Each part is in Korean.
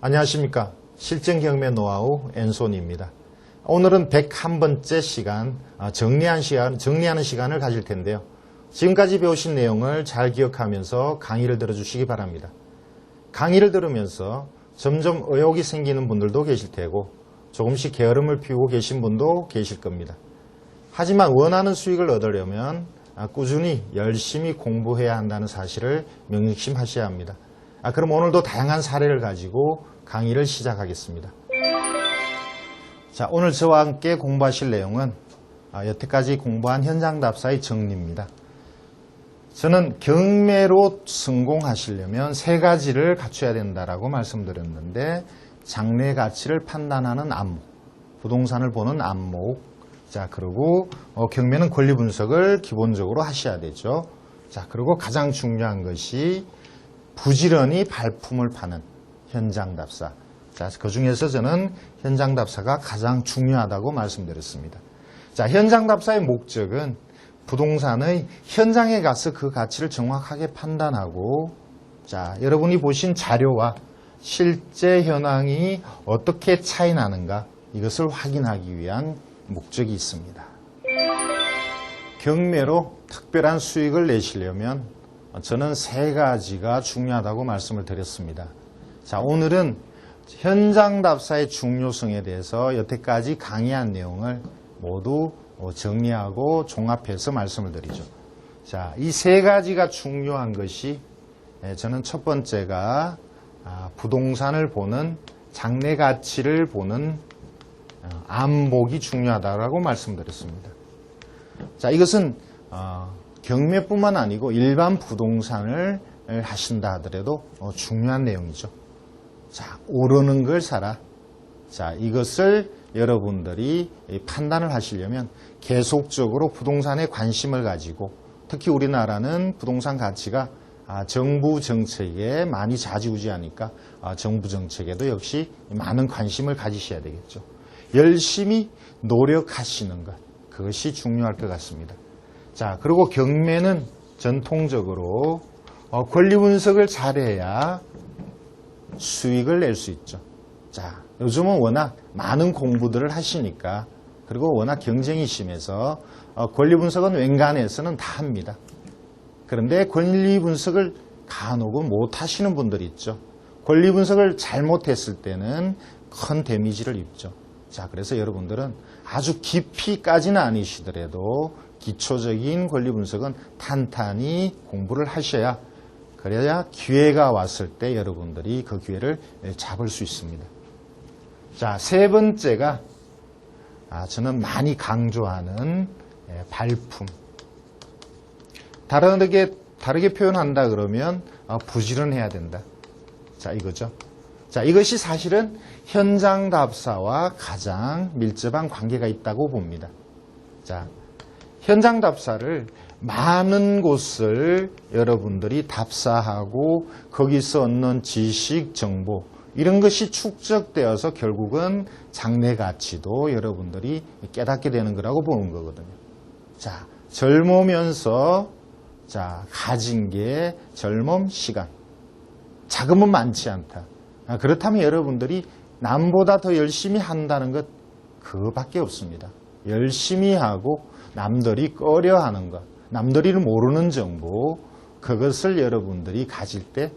안녕하십니까. 실전 경매 노하우 앤손입니다. 오늘은 101번째 시간, 정리하는 시간을 가질 텐데요. 지금까지 배우신 내용을 잘 기억하면서 강의를 들어주시기 바랍니다. 강의를 들으면서 점점 의욕이 생기는 분들도 계실 테고 조금씩 게으름을 피우고 계신 분도 계실 겁니다. 하지만 원하는 수익을 얻으려면 꾸준히 열심히 공부해야 한다는 사실을 명심하셔야 합니다. 그럼 오늘도 다양한 사례를 가지고 강의를 시작하겠습니다. 자, 오늘 저와 함께 공부하실 내용은 여태까지 공부한 현장답사의 정리입니다. 저는 경매로 성공하시려면 세 가지를 갖춰야 된다라고 말씀드렸는데, 장래 가치를 판단하는 안목, 부동산을 보는 안목, 자, 그리고 경매는 권리 분석을 기본적으로 하셔야 되죠. 자, 그리고 가장 중요한 것이 부지런히 발품을 파는 현장답사. 자, 그 중에서 저는 현장답사가 가장 중요하다고 말씀드렸습니다. 자, 현장답사의 목적은 부동산의 현장에 가서 그 가치를 정확하게 판단하고, 자, 여러분이 보신 자료와 실제 현황이 어떻게 차이 나는가, 이것을 확인하기 위한 목적이 있습니다. 경매로 특별한 수익을 내시려면 저는 세 가지가 중요하다고 말씀을 드렸습니다. 자, 오늘은 현장답사의 중요성에 대해서 여태까지 강의한 내용을 모두 정리하고 종합해서 말씀을 드리죠. 자, 이 세 가지가 중요한 것이, 저는 첫 번째가 부동산을 보는, 장래 가치를 보는 안목이 중요하다고 말씀드렸습니다. 자, 이것은 경매뿐만 아니고 일반 부동산을 하신다 하더라도 중요한 내용이죠. 자, 오르는 걸 사라. 자, 이것을 여러분들이 판단을 하시려면 계속적으로 부동산에 관심을 가지고, 특히 우리나라는 부동산 가치가 정부 정책에 많이 좌지우지하니까 정부 정책에도 역시 많은 관심을 가지셔야 되겠죠. 열심히 노력하시는 것, 그것이 중요할 것 같습니다. 자, 그리고 경매는 전통적으로 권리 분석을 잘해야 수익을 낼 수 있죠. 자, 요즘은 워낙 많은 공부들을 하시니까, 그리고 워낙 경쟁이 심해서 권리 분석은 웬간해서는 다 합니다. 그런데 권리 분석을 간혹은 못 하시는 분들이 있죠. 권리 분석을 잘못했을 때는 큰 데미지를 입죠. 자, 그래서 여러분들은 아주 깊이까지는 아니시더라도 기초적인 권리 분석은 탄탄히 공부를 하셔야, 그래야 기회가 왔을 때 여러분들이 그 기회를 잡을 수 있습니다. 자, 세 번째가 저는 많이 강조하는 발품. 다르게 표현한다 그러면 부지런해야 된다. 자, 이거죠. 자, 이것이 사실은 현장답사와 가장 밀접한 관계가 있다고 봅니다. 자, 현장답사를 많은 곳을 여러분들이 답사하고 거기서 얻는 지식, 정보, 이런 것이 축적되어서 결국은 장래 가치도 여러분들이 깨닫게 되는 거라고 보는 거거든요. 자, 젊으면서 가진 게 젊음, 시간. 자금은 많지 않다. 그렇다면 여러분들이 남보다 더 열심히 한다는 것, 그거밖에 없습니다. 열심히 하고 남들이 꺼려하는 것, 남들이 모르는 정보, 그것을 여러분들이 가질 때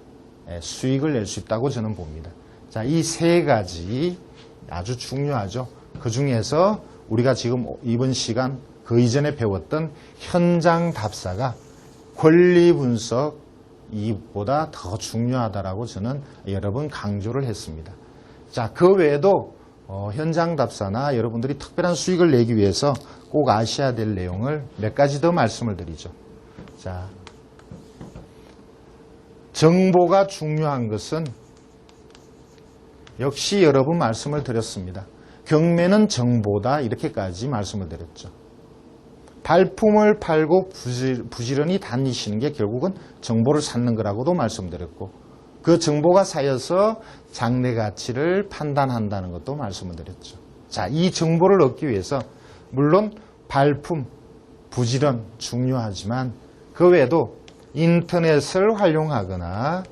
수익을 낼 수 있다고 저는 봅니다. 자, 이 세 가지 아주 중요하죠. 그 중에서 우리가 지금 이번 시간 그 이전에 배웠던 현장 답사가 권리 분석 이보다 더 중요하다라고 저는 여러 번 강조를 했습니다. 자, 그 외에도 현장 답사나 여러분들이 특별한 수익을 내기 위해서 꼭 아셔야 될 내용을 몇 가지 더 말씀을 드리죠. 자, 정보가 중요한 것은 역시 여러 번 말씀을 드렸습니다. 경매는 정보다, 이렇게까지 말씀을 드렸죠. 발품을 팔고 부지런히 다니시는 게 결국은 정보를 쌓는 거라고도 말씀드렸고, 그 정보가 쌓여서 장래 가치를 판단한다는 것도 말씀을 드렸죠. 자, 이 정보를 얻기 위해서 물론 발품, 부지런 중요하지만 그 외에도 인터넷을 활용하거나,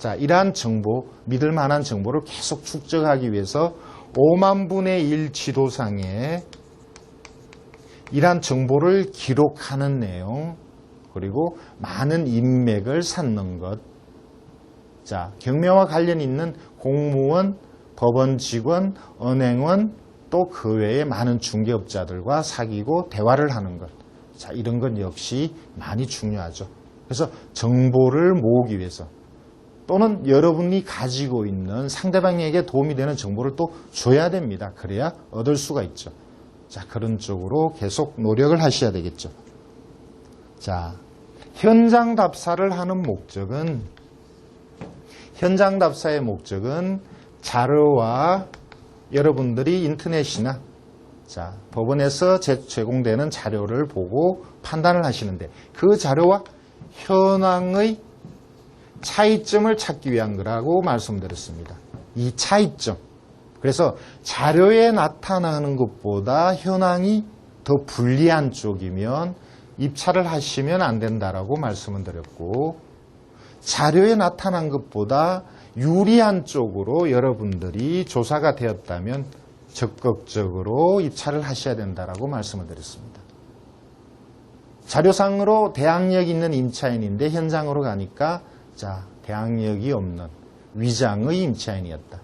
자, 이러한 정보, 믿을 만한 정보를 계속 축적하기 위해서 5만 분의 1 지도상에 이러한 정보를 기록하는 내용, 그리고 많은 인맥을 쌓는 것. 자, 경매와 관련 있는 공무원, 법원 직원, 은행원, 또 그 외에 많은 중개업자들과 사귀고 대화를 하는 것. 자, 이런 건 역시 많이 중요하죠. 그래서 정보를 모으기 위해서 또는 여러분이 가지고 있는 상대방에게 도움이 되는 정보를 또 줘야 됩니다. 그래야 얻을 수가 있죠. 자, 그런 쪽으로 계속 노력을 하셔야 되겠죠. 자, 현장 답사를 하는 목적은, 현장 답사의 목적은 자료와 여러분들이 인터넷이나 자, 법원에서 제공되는 자료를 보고 판단을 하시는데 그 자료와 현황의 차이점을 찾기 위한 거라고 말씀드렸습니다. 이 차이점. 그래서 자료에 나타나는 것보다 현황이 더 불리한 쪽이면 입찰을 하시면 안 된다라고 말씀을 드렸고, 자료에 나타난 것보다 유리한 쪽으로 여러분들이 조사가 되었다면 적극적으로 입찰을 하셔야 된다라고 말씀을 드렸습니다. 자료상으로 대항력 있는 임차인인데 현장으로 가니까 자, 대항력이 없는 위장의 임차인이었다.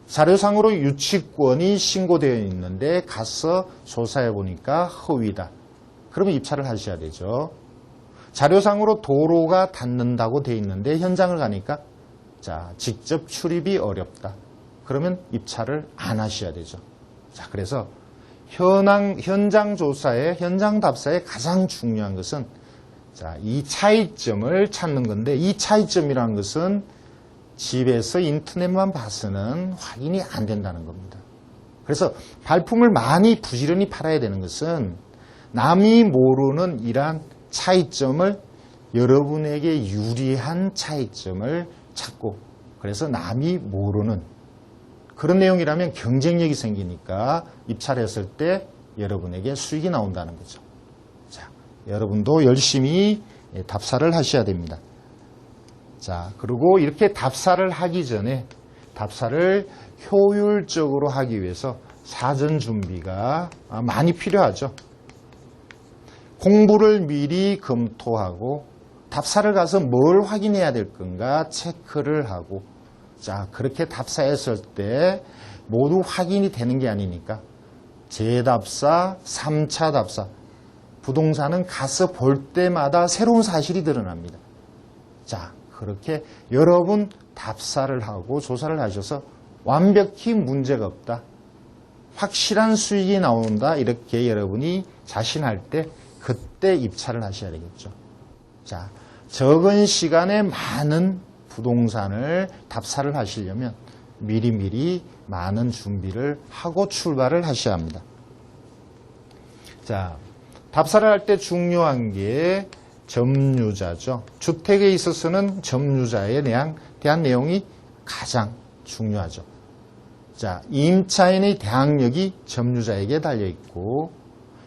자료상으로 유치권이 신고되어 있는데 가서 조사해 보니까 허위다. 그러면 입찰을 하셔야 되죠. 자료상으로 도로가 닿는다고 되어 있는데 현장을 가니까 자, 직접 출입이 어렵다. 그러면 입찰을 안 하셔야 되죠. 자, 그래서 현장 조사에, 현장 답사에 가장 중요한 것은 자, 이 차이점을 찾는 건데, 이 차이점이라는 것은 집에서 인터넷만 봐서는 확인이 안 된다는 겁니다. 그래서 발품을 많이 부지런히 팔아야 되는 것은 남이 모르는 이러한 차이점을, 여러분에게 유리한 차이점을 찾고, 그래서 남이 모르는 그런 내용이라면 경쟁력이 생기니까 입찰했을 때 여러분에게 수익이 나온다는 거죠. 자, 여러분도 열심히 답사를 하셔야 됩니다. 자, 그리고 이렇게 답사를 하기 전에 답사를 효율적으로 하기 위해서 사전 준비가 많이 필요하죠. 공부를 미리 검토하고 답사를 가서 뭘 확인해야 될 건가 체크를 하고, 자, 그렇게 답사했을 때 모두 확인이 되는 게 아니니까 재답사, 3차 답사, 부동산은 가서 볼 때마다 새로운 사실이 드러납니다. 자, 그렇게 여러분 답사를 하고 조사를 하셔서 완벽히 문제가 없다, 확실한 수익이 나온다, 이렇게 여러분이 자신할 때 그때 입찰을 하셔야 되겠죠. 자, 적은 시간에 많은 부동산을 답사를 하시려면 미리미리 많은 준비를 하고 출발을 하셔야 합니다. 자, 답사를 할 때 중요한 게 점유자죠. 주택에 있어서는 점유자에 대한 내용이 가장 중요하죠. 자, 임차인의 대항력이 점유자에게 달려있고,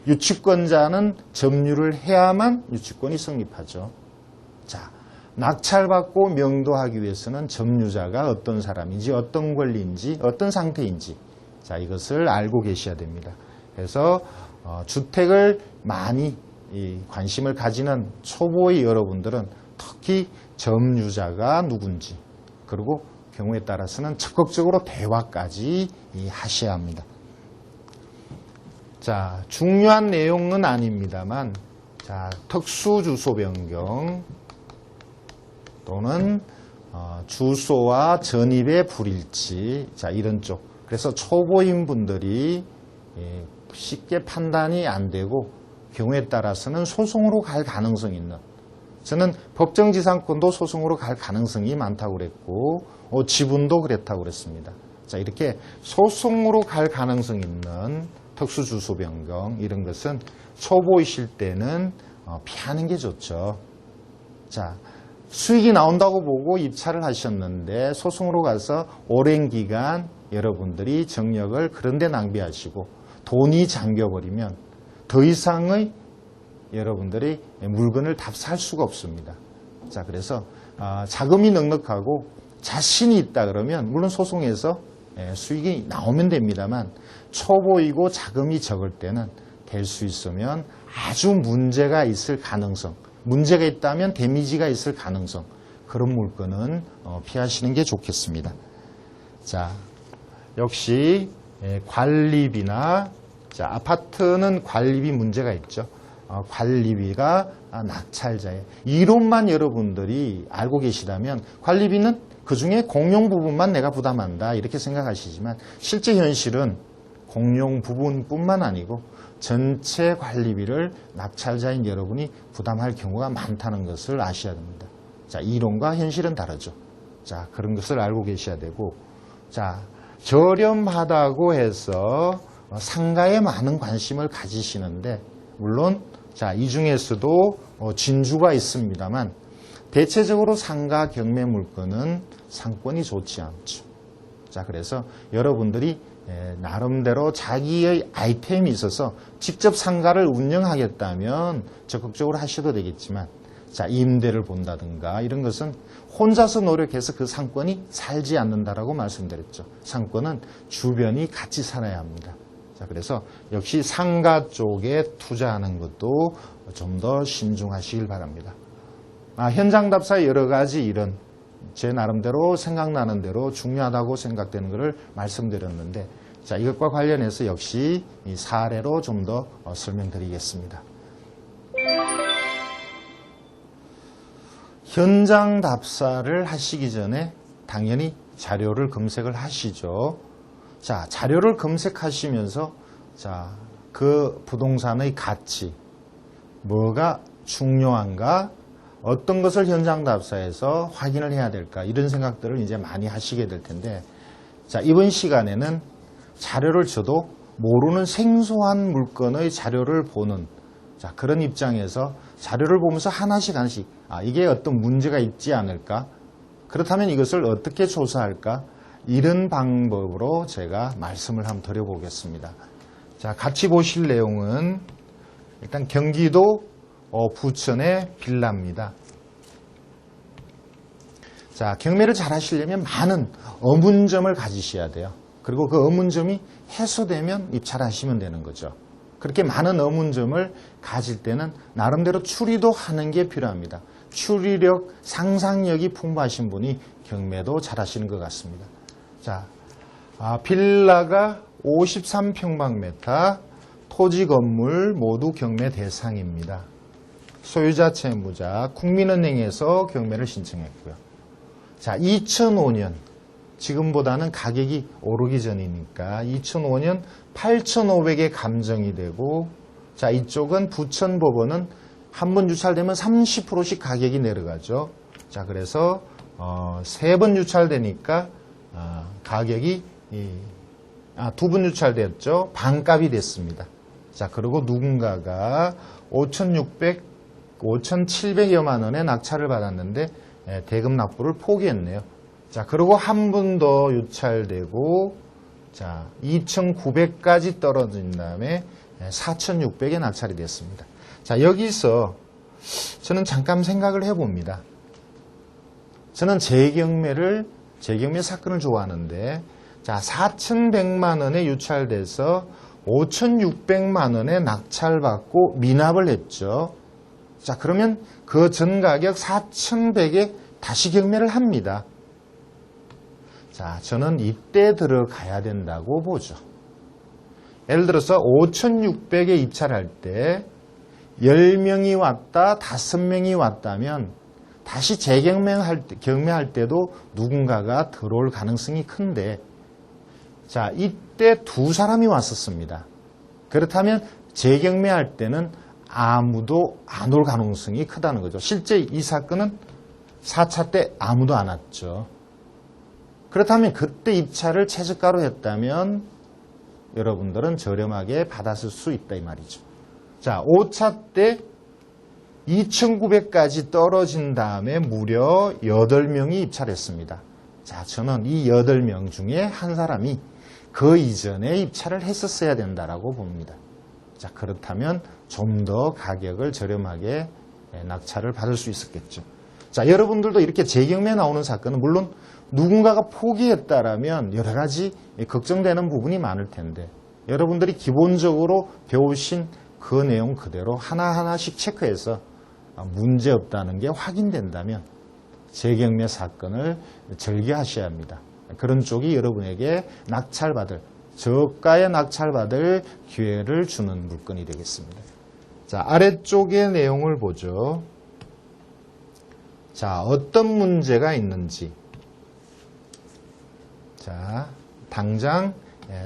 유치권자는 점유를 해야만 유치권이 성립하죠. 자, 낙찰받고 명도하기 위해서는 점유자가 어떤 사람인지, 어떤 권리인지, 어떤 상태인지, 자, 이것을 알고 계셔야 됩니다. 그래서 주택을 많이 관심을 가지는 초보의 여러분들은 특히 점유자가 누군지, 그리고 경우에 따라서는 적극적으로 대화까지 하셔야 합니다. 자, 중요한 내용은 아닙니다만, 자, 특수 주소 변경 또는 주소와 전입의 불일치, 자, 이런 쪽. 그래서 초보인 분들이 쉽게 판단이 안 되고 경우에 따라서는 소송으로 갈 가능성이 있는, 저는 법정지상권도 소송으로 갈 가능성이 많다고 그랬고 지분도 그랬다고 그랬습니다. 자, 이렇게 소송으로 갈 가능성이 있는 특수주소 변경, 이런 것은 초보이실 때는 피하는 게 좋죠. 자, 수익이 나온다고 보고 입찰을 하셨는데 소송으로 가서 오랜 기간 여러분들이 정력을 그런 데 낭비하시고 돈이 잠겨버리면 더 이상의 여러분들이 물건을 답사할 수가 없습니다. 자, 그래서 자금이 넉넉하고 자신이 있다 그러면 물론 소송에서 수익이 나오면 됩니다만 초보이고 자금이 적을 때는 될 수 있으면 아주 문제가 있을 가능성, 문제가 있다면 데미지가 있을 가능성, 그런 물건은 피하시는 게 좋겠습니다. 자, 역시 관리비나, 자, 아파트는 관리비 문제가 있죠. 관리비가 낙찰자예요. 이론만 여러분들이 알고 계시다면 관리비는 그 중에 공용 부분만 내가 부담한다 이렇게 생각하시지만 실제 현실은 공용 부분뿐만 아니고 전체 관리비를 낙찰자인 여러분이 부담할 경우가 많다는 것을 아셔야 됩니다. 자, 이론과 현실은 다르죠. 자, 그런 것을 알고 계셔야 되고, 자, 저렴하다고 해서 상가에 많은 관심을 가지시는데, 물론, 자, 이 중에서도 진주가 있습니다만, 대체적으로 상가 경매 물건은 상권이 좋지 않죠. 자, 그래서 여러분들이 나름대로 자기의 아이템이 있어서 직접 상가를 운영하겠다면 적극적으로 하셔도 되겠지만, 자, 임대를 본다든가 이런 것은 혼자서 노력해서 그 상권이 살지 않는다라고 말씀드렸죠. 상권은 주변이 같이 살아야 합니다. 자, 그래서 역시 상가 쪽에 투자하는 것도 좀 더 신중하시길 바랍니다. 현장 답사의 여러 가지 이런 제 나름대로 생각나는 대로 중요하다고 생각되는 것을 말씀드렸는데, 자, 이것과 관련해서 역시 이 사례로 좀 더 설명드리겠습니다. 현장 답사를 하시기 전에 당연히 자료를 검색을 하시죠. 자, 자료를 검색하시면서, 자, 그 부동산의 가치, 뭐가 중요한가, 어떤 것을 현장 답사에서 확인을 해야 될까, 이런 생각들을 이제 많이 하시게 될 텐데, 자, 이번 시간에는 자료를 줘도 모르는 생소한 물건의 자료를 보는, 자, 그런 입장에서 자료를 보면서 하나씩 이게 어떤 문제가 있지 않을까, 그렇다면 이것을 어떻게 조사할까, 이런 방법으로 제가 말씀을 한번 드려보겠습니다. 자, 같이 보실 내용은 일단 경기도 부천의 빌라입니다. 자, 경매를 잘 하시려면 많은 의문점을 가지셔야 돼요. 그리고 그 의문점이 해소되면 입찰하시면 되는 거죠. 그렇게 많은 의문점을 가질 때는 나름대로 추리도 하는 게 필요합니다. 추리력, 상상력이 풍부하신 분이 경매도 잘 하시는 것 같습니다. 자, 빌라가 53평방미터, 토지 건물 모두 경매 대상입니다. 소유자 채무자 국민은행에서 경매를 신청했고요. 자, 2005년, 지금보다는 가격이 오르기 전이니까 2005년 8,500에 감정이 되고, 자, 이쪽은 부천법원은 한 번 유찰되면 30%씩 가격이 내려가죠. 자, 그래서 3번 유찰되니까 가격이 2번 유찰됐죠. 반값이 됐습니다. 자, 그리고 누군가가 5,700여만 원의 낙찰을 받았는데 대금 납부를 포기했네요. 자, 그리고 한 번 더 유찰되고, 자, 2,900까지 떨어진 다음에 4,600에 낙찰이 됐습니다. 자, 여기서 저는 잠깐 생각을 해봅니다. 저는 재경매 사건을 좋아하는데, 자, 4,100만 원에 유찰돼서 5,600만 원에 낙찰받고 미납을 했죠. 자, 그러면 그 전 가격 4,100에 다시 경매를 합니다. 자, 저는 이때 들어가야 된다고 보죠. 예를 들어서 5,600에 입찰할 때 10명이 왔다, 5명이 왔다면 다시 재경매할 때도 누군가가 들어올 가능성이 큰데, 자, 이때 2사람이 왔었습니다. 그렇다면 재경매할 때는 아무도 안 올 가능성이 크다는 거죠. 실제 이 사건은 4차 때 아무도 안 왔죠. 그렇다면 그때 입찰을 최저가로 했다면 여러분들은 저렴하게 받았을 수 있다 이 말이죠. 자, 5차 때 2,900까지 떨어진 다음에 무려 8명이 입찰했습니다. 자, 저는 이 8명 중에 한 사람이 그 이전에 입찰을 했었어야 된다라고 봅니다. 자, 그렇다면 좀 더 가격을 저렴하게 낙찰을 받을 수 있었겠죠. 자, 여러분들도 이렇게 재경매에 나오는 사건은 물론 누군가가 포기했다라면 여러 가지 걱정되는 부분이 많을 텐데 여러분들이 기본적으로 배우신 그 내용 그대로 하나하나씩 체크해서 문제없다는 게 확인된다면 재경매 사건을 절개하셔야 합니다. 그런 쪽이 여러분에게 낙찰받을, 저가에 낙찰받을 기회를 주는 물건이 되겠습니다. 자, 아래쪽의 내용을 보죠. 자, 어떤 문제가 있는지. 자, 당장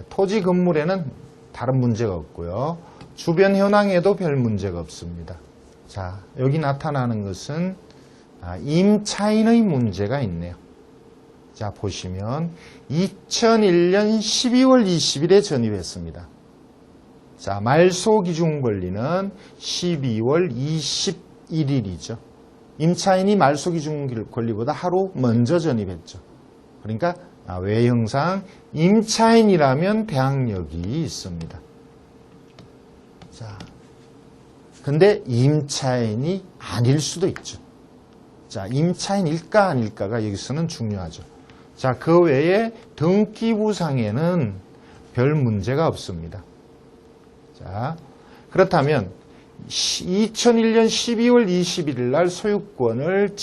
토지 건물에는 다른 문제가 없고요. 주변 현황에도 별 문제가 없습니다. 자, 여기 나타나는 것은 임차인의 문제가 있네요. 자, 보시면 2001년 12월 20일에 전입했습니다. 자, 말소 기준 권리는 12월 21일이죠. 임차인이 말소 기준 권리보다 하루 먼저 전입했죠. 그러니까 외형상 임차인이라면 대항력이 있습니다. 자, 근데 임차인이 아닐 수도 있죠. 자, 임차인일까 아닐까가 여기서는 중요하죠. 자, 그 외에 등기부상에는 별 문제가 없습니다. 자, 그렇다면 2001년 12월 21일 날 소유권을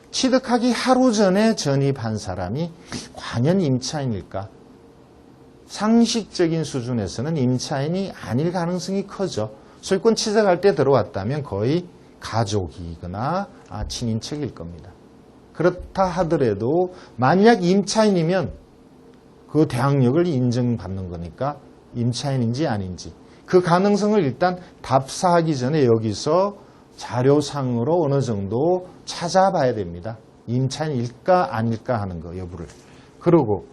취득하기 하루 전에 전입한 사람이 과연 임차인일까? 상식적인 수준에서는 임차인이 아닐 가능성이 크죠. 소유권 취득할 때 들어왔다면 거의 가족이거나 친인척일 겁니다. 그렇다 하더라도 만약 임차인이면 그 대항력을 인정받는 거니까 임차인인지 아닌지 그 가능성을 일단 답사하기 전에 여기서 자료상으로 어느 정도 찾아봐야 됩니다. 임차인일까 아닐까 하는 거 여부를. 그리고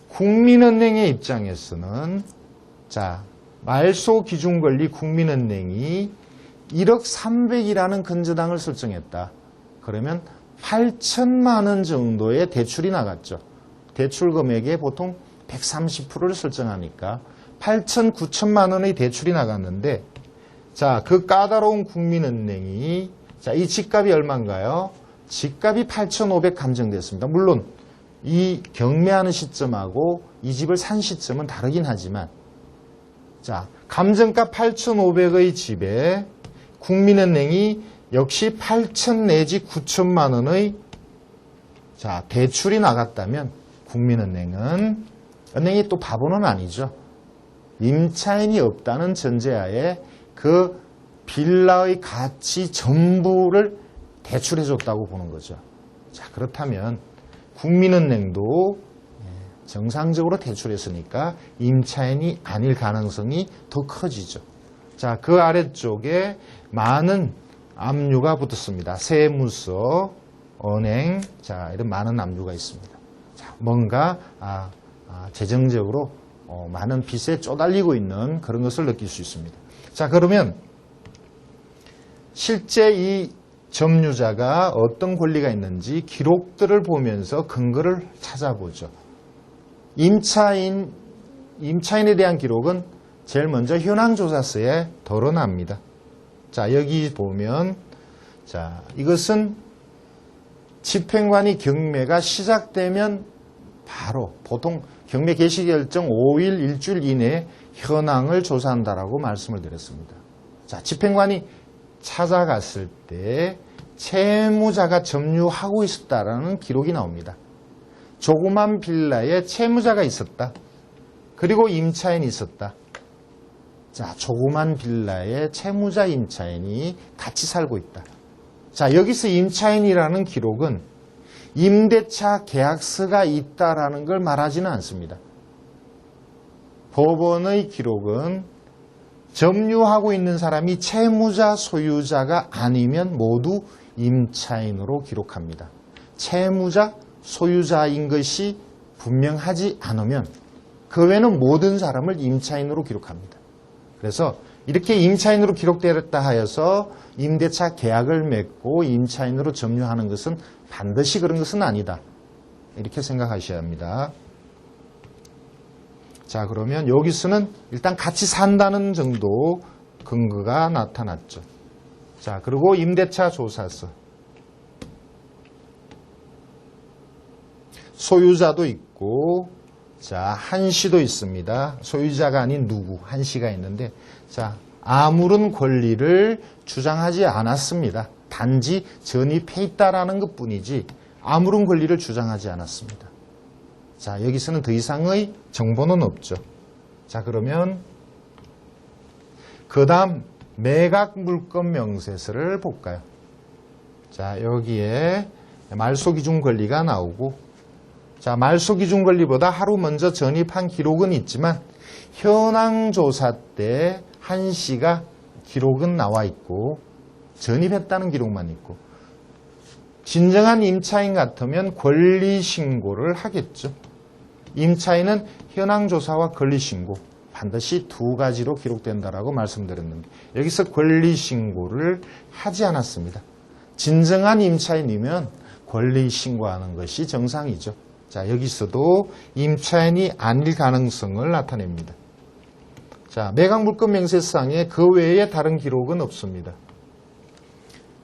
국민은행의 입장에서는 자, 말소 기준 권리 국민은행이 1억 300이라는 건저당을 설정했다. 그러면 8천만 원 정도의 대출이 나갔죠. 대출 금액의 보통 130%를 설정하니까 8천, 9천만 원의 대출이 나갔는데 자, 그 까다로운 국민은행이 자, 이 집값이 얼마인가요? 집값이 8,500 감정됐습니다. 물론 이 경매하는 시점하고 이 집을 산 시점은 다르긴 하지만 자, 감정가 8,500의 집에 국민은행이 역시 8천 내지 9천만 원의 자, 대출이 나갔다면 은행이 또 바보는 아니죠. 임차인이 없다는 전제하에 그 빌라의 가치 전부를 대출해줬다고 보는 거죠. 자, 그렇다면 국민은행도 정상적으로 대출했으니까 임차인이 아닐 가능성이 더 커지죠. 자, 그 아래쪽에 많은 압류가 붙었습니다. 세무서, 은행, 자, 이런 많은 압류가 있습니다. 자, 뭔가 재정적으로 많은 빚에 쪼달리고 있는 그런 것을 느낄 수 있습니다. 자, 그러면 실제 이 점유자가 어떤 권리가 있는지 기록들을 보면서 근거를 찾아보죠. 임차인에 대한 기록은 제일 먼저 현황조사서에 드러납니다. 자, 여기 보면 자, 이것은 집행관이 경매가 시작되면 바로 보통 경매 개시 결정 5일, 일주일 이내에 현황을 조사한다라고 말씀을 드렸습니다. 자, 집행관이 찾아갔을 때 채무자가 점유하고 있었다라는 기록이 나옵니다. 조그만 빌라에 채무자가 있었다. 그리고 임차인이 있었다. 자, 조그만 빌라에 채무자 임차인이 같이 살고 있다. 자, 여기서 임차인이라는 기록은 임대차 계약서가 있다라는 걸 말하지는 않습니다. 법원의 기록은 점유하고 있는 사람이 채무자, 소유자가 아니면 모두 임차인으로 기록합니다. 채무자, 소유자인 것이 분명하지 않으면 그 외에는 모든 사람을 임차인으로 기록합니다. 그래서 이렇게 임차인으로 기록되었다 하여서 임대차 계약을 맺고 임차인으로 점유하는 것은 반드시 그런 것은 아니다. 이렇게 생각하셔야 합니다. 자, 그러면 여기서는 일단 같이 산다는 정도 근거가 나타났죠. 자, 그리고 임대차 조사서. 소유자도 있고, 자, 한시도 있습니다. 소유자가 아닌 누구, 한시가 있는데, 자, 아무런 권리를 주장하지 않았습니다. 단지 전입해 있다라는 것 뿐이지, 아무런 권리를 주장하지 않았습니다. 자, 여기서는 더 이상의 정보는 없죠. 자, 그러면, 그 다음, 매각 물권 명세서를 볼까요? 자, 여기에 말소기준 권리가 나오고, 자, 말소기준 권리보다 하루 먼저 전입한 기록은 있지만 현황조사 때 한시가 기록은 나와 있고 전입했다는 기록만 있고, 진정한 임차인 같으면 권리신고를 하겠죠. 임차인은 현황조사와 권리신고 반드시 두 가지로 기록된다라고 말씀드렸는데 여기서 권리신고를 하지 않았습니다. 진정한 임차인이면 권리신고하는 것이 정상이죠. 자, 여기서도 임차인이 아닐 가능성을 나타냅니다. 자, 매각물권 명세서상에 그 외에 다른 기록은 없습니다.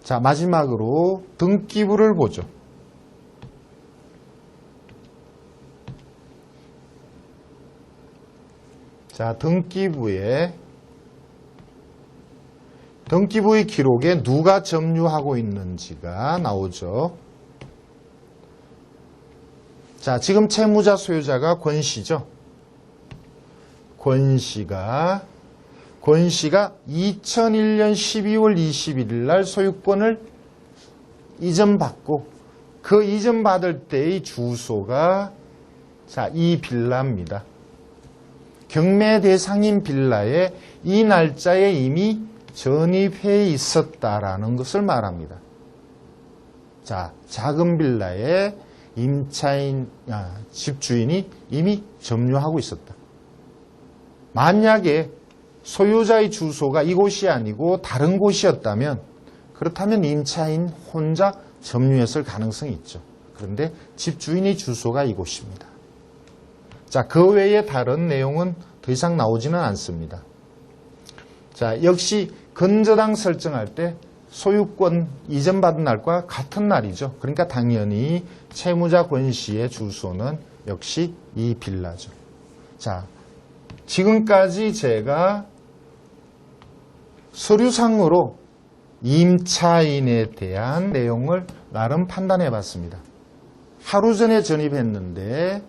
자, 마지막으로 등기부를 보죠. 자, 등기부의 기록에 누가 점유하고 있는지가 나오죠. 자, 지금 채무자 소유자가 권씨죠. 권씨가 2001년 12월 21일 날 소유권을 이전받고 그 이전받을 때의 주소가 자, 이 빌라입니다. 경매 대상인 빌라에 이 날짜에 이미 전입해 있었다라는 것을 말합니다. 자, 작은 빌라에 집주인이 이미 점유하고 있었다. 만약에 소유자의 주소가 이곳이 아니고 다른 곳이었다면 그렇다면 임차인 혼자 점유했을 가능성이 있죠. 그런데 집주인의 주소가 이곳입니다. 자, 그 외에 다른 내용은 더 이상 나오지는 않습니다. 자, 역시 건저당 설정할 때 소유권 이전받은 날과 같은 날이죠. 그러니까 당연히 채무자 권씨의 주소는 역시 이 빌라죠. 자, 지금까지 제가 서류상으로 임차인에 대한 내용을 나름 판단해 봤습니다. 하루 전에 전입했는데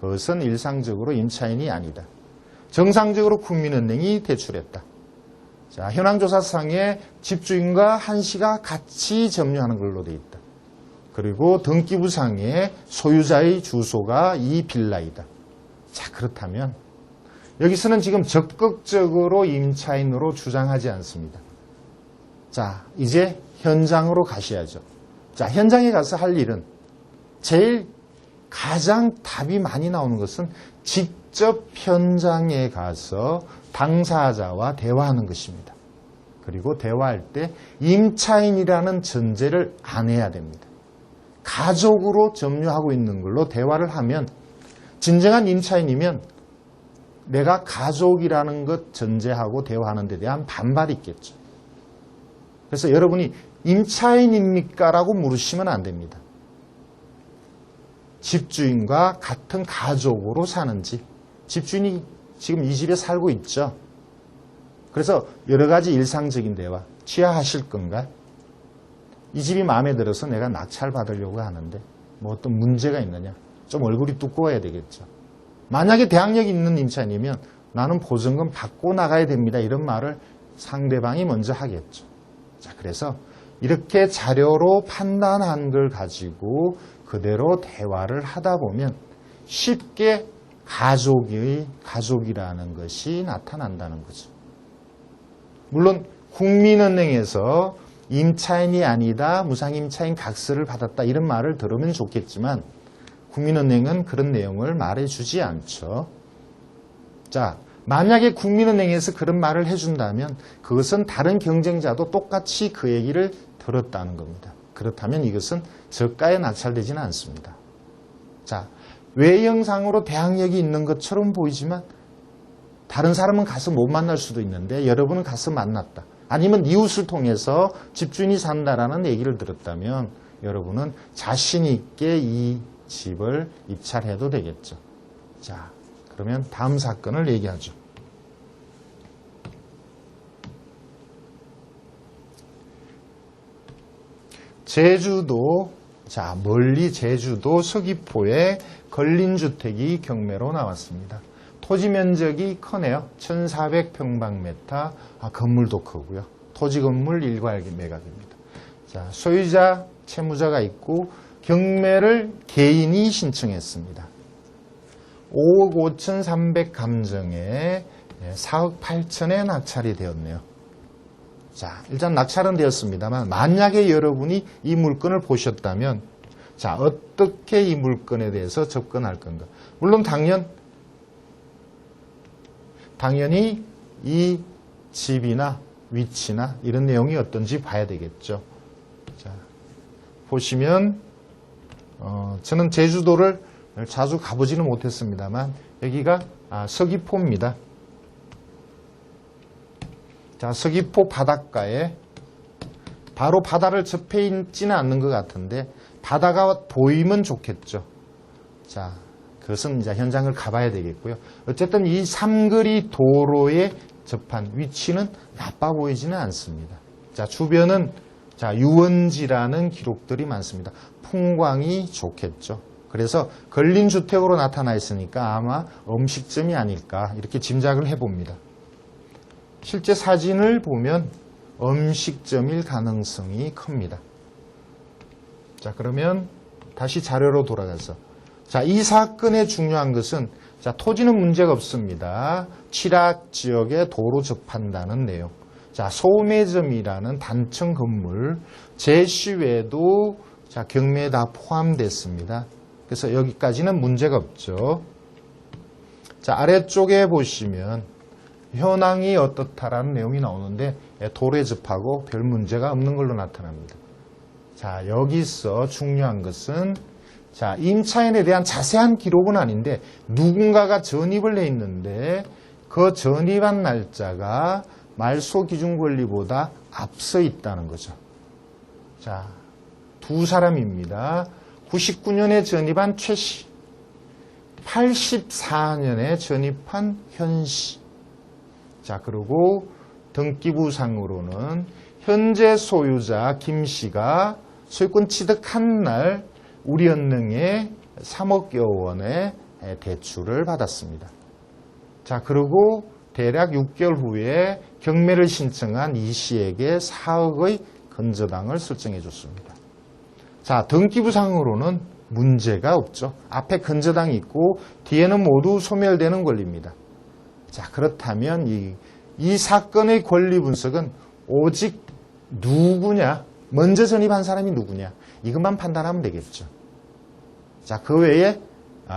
그것은 일상적으로 임차인이 아니다. 정상적으로 국민은행이 대출했다. 자, 현황조사상에 집주인과 한시가 같이 점유하는 걸로 되어 있다. 그리고 등기부상에 소유자의 주소가 이 빌라이다. 자, 그렇다면 여기서는 지금 적극적으로 임차인으로 주장하지 않습니다. 자, 이제 현장으로 가셔야죠. 자, 현장에 가서 할 일은 가장 답이 많이 나오는 것은 직접 현장에 가서 당사자와 대화하는 것입니다. 그리고 대화할 때 임차인이라는 전제를 안 해야 됩니다. 가족으로 점유하고 있는 걸로 대화를 하면 진정한 임차인이면 내가 가족이라는 것 전제하고 대화하는 데 대한 반발이 있겠죠. 그래서 여러분이 임차인입니까? 라고 물으시면 안 됩니다. 집주인과 같은 가족으로 사는지, 집주인이 지금 이 집에 살고 있죠. 그래서 여러 가지 일상적인 대화, 취하하실 건가? 이 집이 마음에 들어서 내가 낙찰받으려고 하는데 뭐 어떤 문제가 있느냐? 좀 얼굴이 두꺼워야 되겠죠. 만약에 대항력이 있는 임차인이면 나는 보증금 받고 나가야 됩니다. 이런 말을 상대방이 먼저 하겠죠. 자, 그래서 이렇게 자료로 판단한 걸 가지고 그대로 대화를 하다 보면 쉽게 가족이라는 것이 나타난다는 거죠. 물론 국민은행에서 임차인이 아니다, 무상임차인 각서를 받았다 이런 말을 들으면 좋겠지만 국민은행은 그런 내용을 말해주지 않죠. 자, 만약에 국민은행에서 그런 말을 해준다면 그것은 다른 경쟁자도 똑같이 그 얘기를 들었다는 겁니다. 그렇다면 이것은 저가에 낙찰되지는 않습니다. 자, 외형상으로 대항력이 있는 것처럼 보이지만 다른 사람은 가서 못 만날 수도 있는데 여러분은 가서 만났다. 아니면 이웃을 통해서 집주인이 산다라는 얘기를 들었다면 여러분은 자신 있게 이 집을 입찰해도 되겠죠. 자, 그러면 다음 사건을 얘기하죠. 제주도, 자, 멀리 제주도 서귀포에 근린주택이 경매로 나왔습니다. 토지 면적이 크네요. 1400평방미터, 건물도 크고요. 토지 건물 일괄 매각입니다. 자, 소유자, 채무자가 있고 경매를 개인이 신청했습니다. 5억 5,300 감정에 4억 8천에 낙찰이 되었네요. 자, 일단 낙찰은 되었습니다만 만약에 여러분이 이 물건을 보셨다면 자, 어떻게 이 물건에 대해서 접근할 건가? 물론 당연히 이 집이나 위치나 이런 내용이 어떤지 봐야 되겠죠. 자, 보시면 저는 제주도를 자주 가보지는 못했습니다만 여기가 서귀포입니다. 자, 서귀포 바닷가에 바로 바다를 접해 있지는 않는 것 같은데 바다가 보이면 좋겠죠. 자, 그것은 이제 현장을 가봐야 되겠고요. 어쨌든 이 삼거리 도로에 접한 위치는 나빠 보이지는 않습니다. 자, 주변은 자, 유원지라는 기록들이 많습니다. 풍광이 좋겠죠. 그래서 근린주택으로 나타나 있으니까 아마 음식점이 아닐까 이렇게 짐작을 해봅니다. 실제 사진을 보면 음식점일 가능성이 큽니다. 자, 그러면 다시 자료로 돌아가서 자, 이 사건의 중요한 것은 자, 토지는 문제가 없습니다. 취락 지역에 도로 접한다는 내용. 자, 소매점이라는 단층 건물 제시외에도 자, 경매에 다 포함됐습니다. 그래서 여기까지는 문제가 없죠. 자, 아래쪽에 보시면 현황이 어떻다라는 내용이 나오는데 도로에 접하고 별 문제가 없는 걸로 나타납니다. 자, 여기서 중요한 것은 자, 임차인에 대한 자세한 기록은 아닌데 누군가가 전입을 해 있는데 그 전입한 날짜가 말소 기준 권리보다 앞서 있다는 거죠. 자, 두 사람입니다. 99년에 전입한 최 씨, 84년에 전입한 현 씨. 자, 그리고 등기부상으로는 현재 소유자 김 씨가 소유권 취득한 날 우리은행에 3억여 원의 대출을 받았습니다. 자, 그리고 대략 6개월 후에 경매를 신청한 이 씨에게 4억의 건저당을 설정해 줬습니다. 자, 등기부상으로는 문제가 없죠. 앞에 건저당이 있고 뒤에는 모두 소멸되는 권리입니다. 자, 그렇다면 이 사건의 권리 분석은 오직 누구냐, 먼저 전입한 사람이 누구냐 이것만 판단하면 되겠죠. 자, 그 외에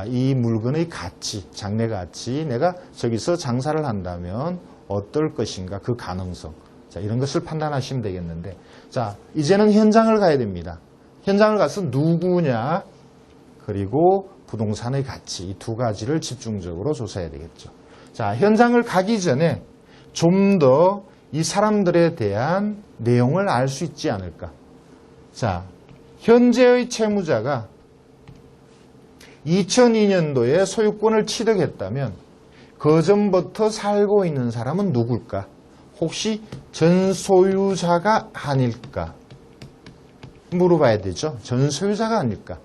이 물건의 가치, 장래 가치, 내가 저기서 장사를 한다면 어떨 것인가 그 가능성, 자, 이런 것을 판단하시면 되겠는데 자, 이제는 현장을 가야 됩니다. 현장을 가서 누구냐 그리고 부동산의 가치 이 두 가지를 집중적으로 조사해야 되겠죠. 자, 현장을 가기 전에 좀 더 이 사람들에 대한 내용을 알 수 있지 않을까. 자, 현재의 채무자가 2002년도에 소유권을 취득했다면 그 전부터 살고 있는 사람은 누굴까? 혹시 전소유자가 아닐까? 물어봐야 되죠. 전소유자가 아닐까?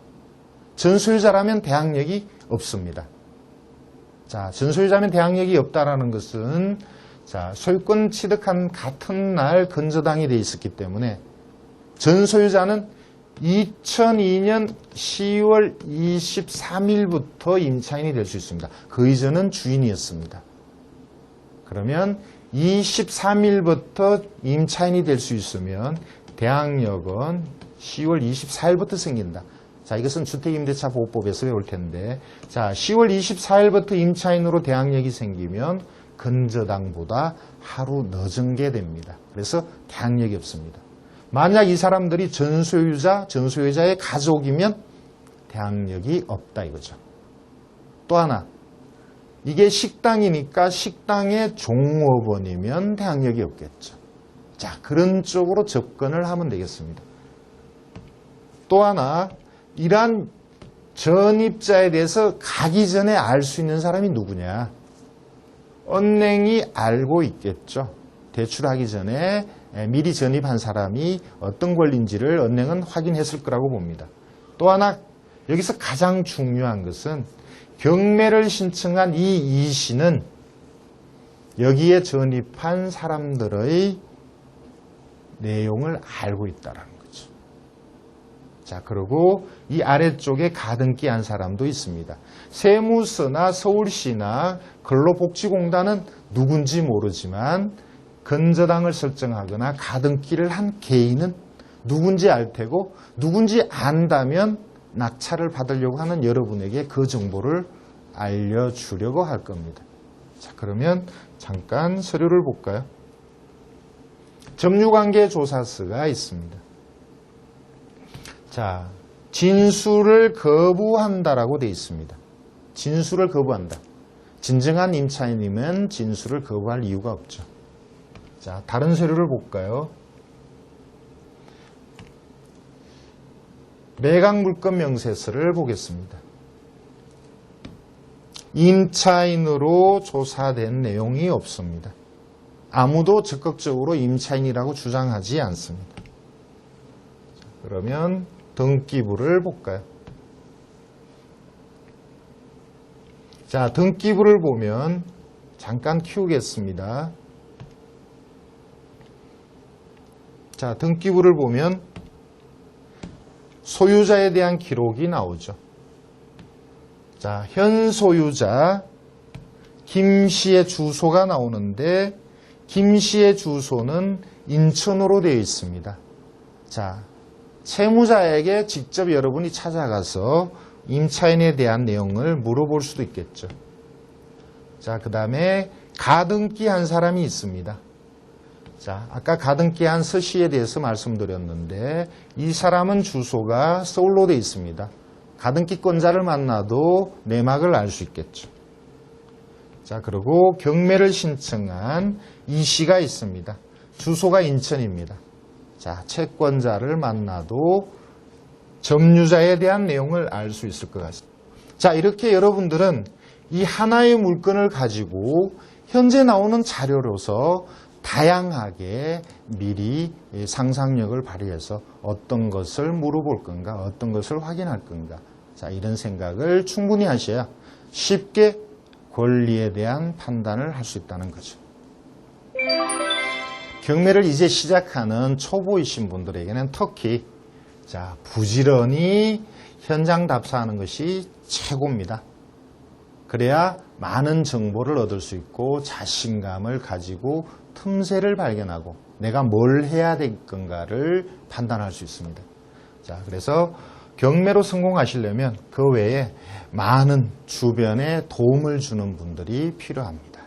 전소유자라면 대항력이 없습니다. 자, 전소유자면 대항력이 없다라는 것은 자, 소유권 취득한 같은 날 건저당이 돼 있었기 때문에 전소유자는 2002년 10월 23일부터 임차인이 될 수 있습니다. 그 이전은 주인이었습니다. 그러면 23일부터 임차인이 될 수 있으면 대항력은 10월 24일부터 생긴다. 자, 이것은 주택임대차보호법에서 배울 텐데 자, 10월 24일부터 임차인으로 대항력이 생기면 건저당보다 하루 늦은 게 됩니다. 그래서 대항력이 없습니다. 만약 이 사람들이 전소유자의 가족이면 대항력이 없다 이거죠. 또 하나, 이게 식당이니까 식당의 종업원이면 대항력이 없겠죠. 자, 그런 쪽으로 접근을 하면 되겠습니다. 또 하나, 이러한 전입자에 대해서 가기 전에 알 수 있는 사람이 누구냐? 은행이 알고 있겠죠. 대출하기 전에 미리 전입한 사람이 어떤 권리인지를 은행은 확인했을 거라고 봅니다. 또 하나 여기서 가장 중요한 것은 경매를 신청한 이 이씨는 여기에 전입한 사람들의 내용을 알고 있다는 거죠. 자, 그리고 이 아래쪽에 가등기 한 사람도 있습니다. 세무서나 서울시나 근로복지공단은 누군지 모르지만 건저당을 설정하거나 가등기를 한 개인은 누군지 알 테고 누군지 안다면 낙찰을 받으려고 하는 여러분에게 그 정보를 알려주려고 할 겁니다. 자, 그러면 잠깐 서류를 볼까요? 점유관계 조사서가 있습니다. 자, 진술을 거부한다라고 되어 있습니다. 진술을 거부한다. 진정한 임차인이면 진술을 거부할 이유가 없죠. 자, 다른 서류를 볼까요? 매각물건 명세서를 보겠습니다. 임차인으로 조사된 내용이 없습니다. 아무도 적극적으로 임차인이라고 주장하지 않습니다. 그러면 등기부를 볼까요? 자, 등기부를 보면 잠깐 키우겠습니다. 자, 등기부를 보면 소유자에 대한 기록이 나오죠. 자, 현 소유자 김 씨의 주소가 나오는데 김 씨의 주소는 인천으로 되어 있습니다. 자, 채무자에게 직접 여러분이 찾아가서 임차인에 대한 내용을 물어볼 수도 있겠죠. 자, 그 다음에 가등기 한 사람이 있습니다. 자, 아까 가등기 한 서씨에 대해서 말씀드렸는데 이 사람은 주소가 서울로 되어 있습니다. 가등기권자를 만나도 내막을 알 수 있겠죠. 자, 그리고 경매를 신청한 이 씨가 있습니다. 주소가 인천입니다. 자, 채권자를 만나도 점유자에 대한 내용을 알 수 있을 것 같습니다. 자, 이렇게 여러분들은 이 하나의 물건을 가지고 현재 나오는 자료로서 다양하게 미리 상상력을 발휘해서 어떤 것을 물어볼 건가, 어떤 것을 확인할 건가. 자, 이런 생각을 충분히 하셔야 쉽게 권리에 대한 판단을 할 수 있다는 거죠. 경매를 이제 시작하는 초보이신 분들에게는 특히 자, 부지런히 현장 답사하는 것이 최고입니다. 그래야 많은 정보를 얻을 수 있고 자신감을 가지고 틈새를 발견하고 내가 뭘 해야 될 건가를 판단할 수 있습니다. 자, 그래서 경매로 성공하시려면 그 외에 많은 주변에 도움을 주는 분들이 필요합니다.